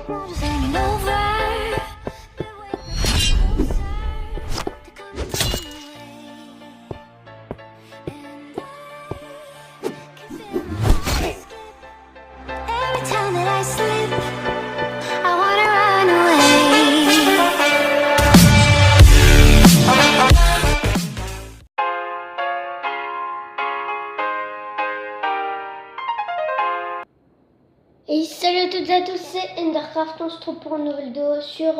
Et salut à toutes et à tous, c'est Endercraft. On se trouve pour une nouvelle vidéo sur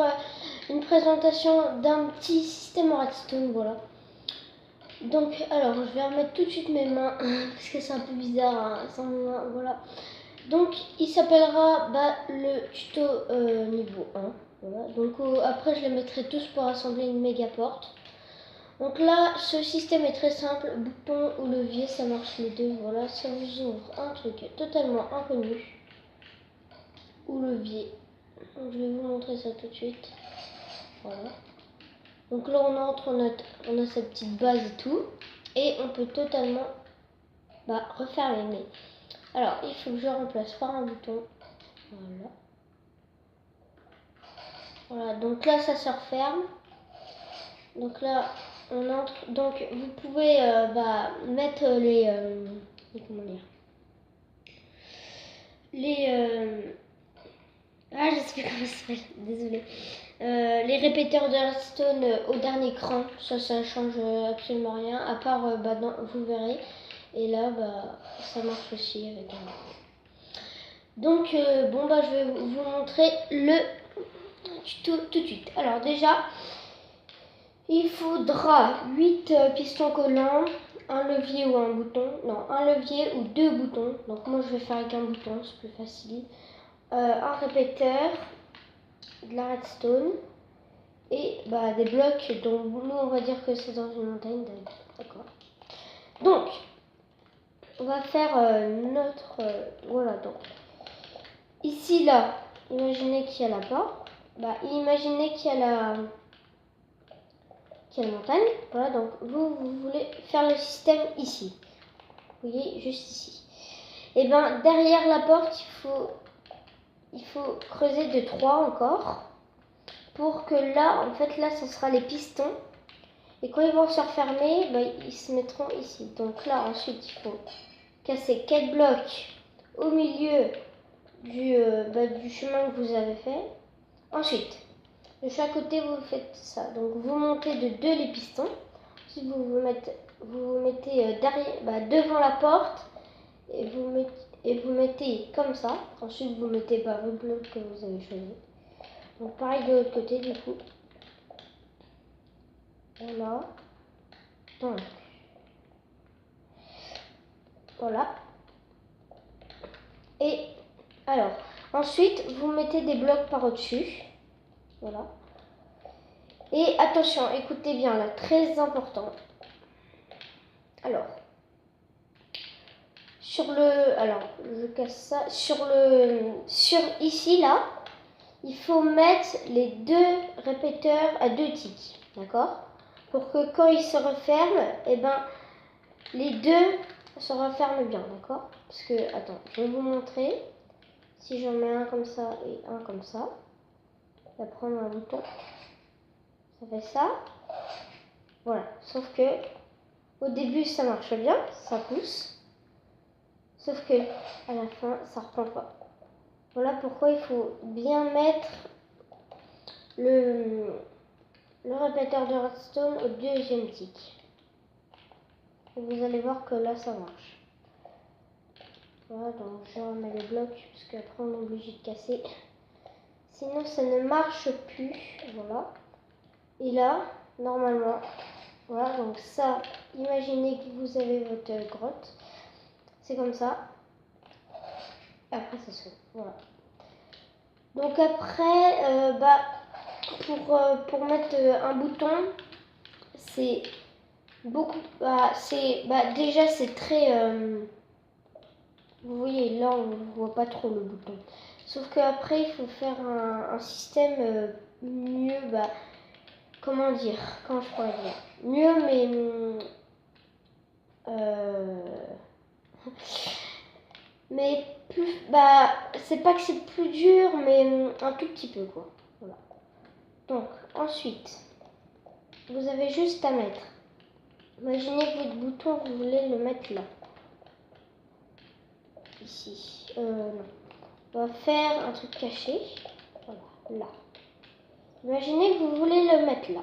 une présentation d'un petit système en redstone, voilà. Donc, alors, je vais remettre tout de suite mes mains, parce que c'est un peu bizarre, hein, sans mes mains, voilà. Donc, il s'appellera le tuto niveau 1, voilà. Donc, après, je les mettrai tous pour assembler une méga porte. Donc là, ce système est très simple, bouton ou levier, ça marche les deux, voilà. Ça vous ouvre un truc totalement inconnu. Ou levier. Donc, je vais vous montrer ça tout de suite. Voilà. Donc là on entre, on a sa petite base et tout. Et on peut totalement refermer. Mais alors il faut que je remplace par un bouton. Voilà. Voilà, donc là ça se referme. Donc là on entre. Donc vous pouvez mettre comment dire, je sais plus comment ça s'appelle, désolée. Les répéteurs de redstone au dernier cran, ça change absolument rien, à part, vous verrez. Et là, ça marche aussi avec un. Donc, je vais vous montrer le tuto tout de suite. Alors déjà, il faudra 8 pistons collants, un levier ou un bouton. Non, un levier ou 2 boutons. Donc moi, je vais faire avec un bouton, c'est plus facile. Un répéteur, de la redstone et des blocs dont nous on va dire que c'est dans une montagne, d'accord. Donc on va faire notre voilà. Donc ici là, imaginez qu'il y a la porte, imaginez qu'il y a la montagne, voilà. Donc vous voulez faire le système ici, vous voyez, juste ici. Et derrière la porte il faut creuser de 3 encore, pour que là, en fait, là, ce sera les pistons. Et quand ils vont se refermer, ils se mettront ici. Donc là, ensuite, il faut casser 4 blocs au milieu du chemin que vous avez fait. Ensuite, de chaque côté, vous faites ça. Donc, vous montez de 2 les pistons. Ensuite, vous vous mettez derrière, devant la porte. Et vous mettez comme ça. Ensuite, vous mettez vos blocs que vous avez choisis. Donc pareil de l'autre côté du coup. Voilà. Donc. Voilà. Et alors, ensuite, vous mettez des blocs par au-dessus. Voilà. Et attention, écoutez bien là, très important. Alors, je casse ça. Sur ici là, il faut mettre les 2 répéteurs à 2 ticks, d'accord? Pour que quand ils se referment, les 2 se referment bien, d'accord? Parce que, attends, je vais vous montrer. Si j'en mets un comme ça et un comme ça, je vais prendre un bouton. Ça fait ça. Voilà. Sauf que, au début, ça marche bien, ça pousse. Sauf que, à la fin, ça reprend pas. Voilà pourquoi il faut bien mettre le répéteur de redstone au 2e tick. Et vous allez voir que là, ça marche. Voilà, donc je remets les blocs, parce qu'après on est obligé de casser. Sinon, ça ne marche plus. Voilà. Et là, normalement, voilà, donc ça, imaginez que vous avez votre grotte. C'est comme ça. Après, ça s'ouvre. Voilà. Donc après, pour mettre un bouton, c'est beaucoup. Déjà, c'est très. Vous voyez, là, on ne voit pas trop le bouton. Sauf qu'après, il faut faire un système mieux. Comment dire? Comment je pourrais dire? Mieux, mais. Mais plus, bah, c'est pas que c'est plus dur, mais un tout petit peu, quoi. Voilà. Donc, ensuite, vous avez juste à mettre. Imaginez que votre bouton, vous voulez le mettre là. Ici. Non. On va faire un truc caché. Voilà, là. Imaginez que vous voulez le mettre là.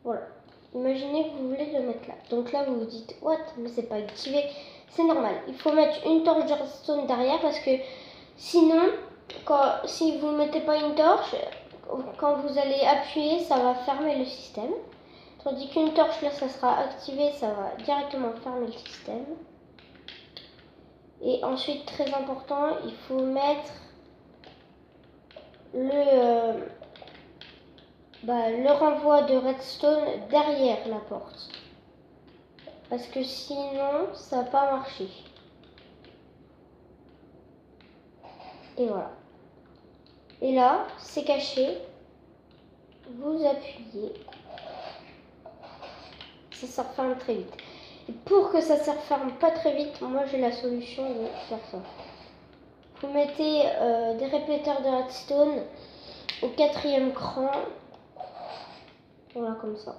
Voilà. Imaginez que vous voulez le mettre là. Donc là, vous vous dites, what? Mais c'est pas activé. C'est normal. Il faut mettre une torche de redstone derrière parce que sinon, si vous ne mettez pas une torche, quand vous allez appuyer, ça va fermer le système. Tandis qu'une torche, là, ça sera activé, ça va directement fermer le système. Et ensuite, très important, il faut mettre le renvoi de redstone derrière la porte. Parce que sinon, ça va pas marcher. Et voilà. Et là, c'est caché. Vous appuyez. Ça se referme très vite. Et pour que ça se referme pas très vite, moi j'ai la solution de faire ça. Vous mettez des répéteurs de redstone au 4e cran. Voilà, comme ça.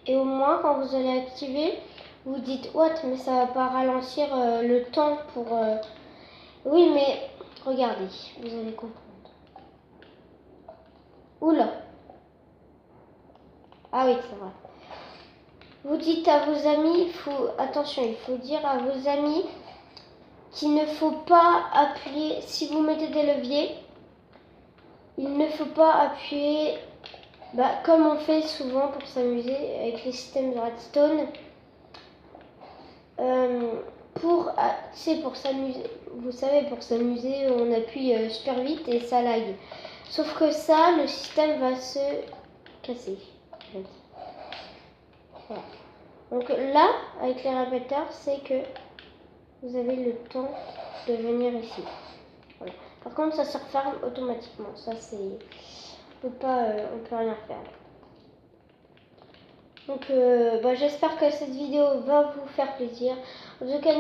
Et au moins, quand vous allez activer, vous dites what, mais ça va pas ralentir le temps pour. Oui, mais regardez, vous allez comprendre. Oula. Ah oui, c'est vrai. Vous dites à vos amis, attention, il faut dire à vos amis qu'il ne faut pas appuyer. Si vous mettez des leviers, il ne faut pas appuyer comme on fait souvent pour s'amuser avec les systèmes de redstone. Pour s'amuser, vous savez, pour s'amuser, on appuie super vite et ça lag. Sauf que ça, le système va se casser. En fait. Voilà. Donc là, avec les répéteurs, c'est que vous avez le temps de venir ici. Voilà. Par contre, ça se referme automatiquement. Ça, c'est, on peut rien faire. Donc, j'espère que cette vidéo va vous faire plaisir. En tout cas,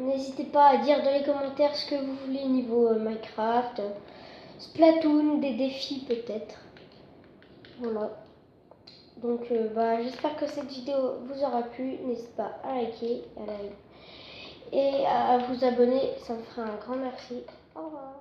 n'hésitez pas à dire dans les commentaires ce que vous voulez niveau Minecraft, Splatoon, des défis peut-être. Voilà. Donc, j'espère que cette vidéo vous aura plu. N'hésitez pas à liker, et à vous abonner. Ça me fera un grand merci. Au revoir.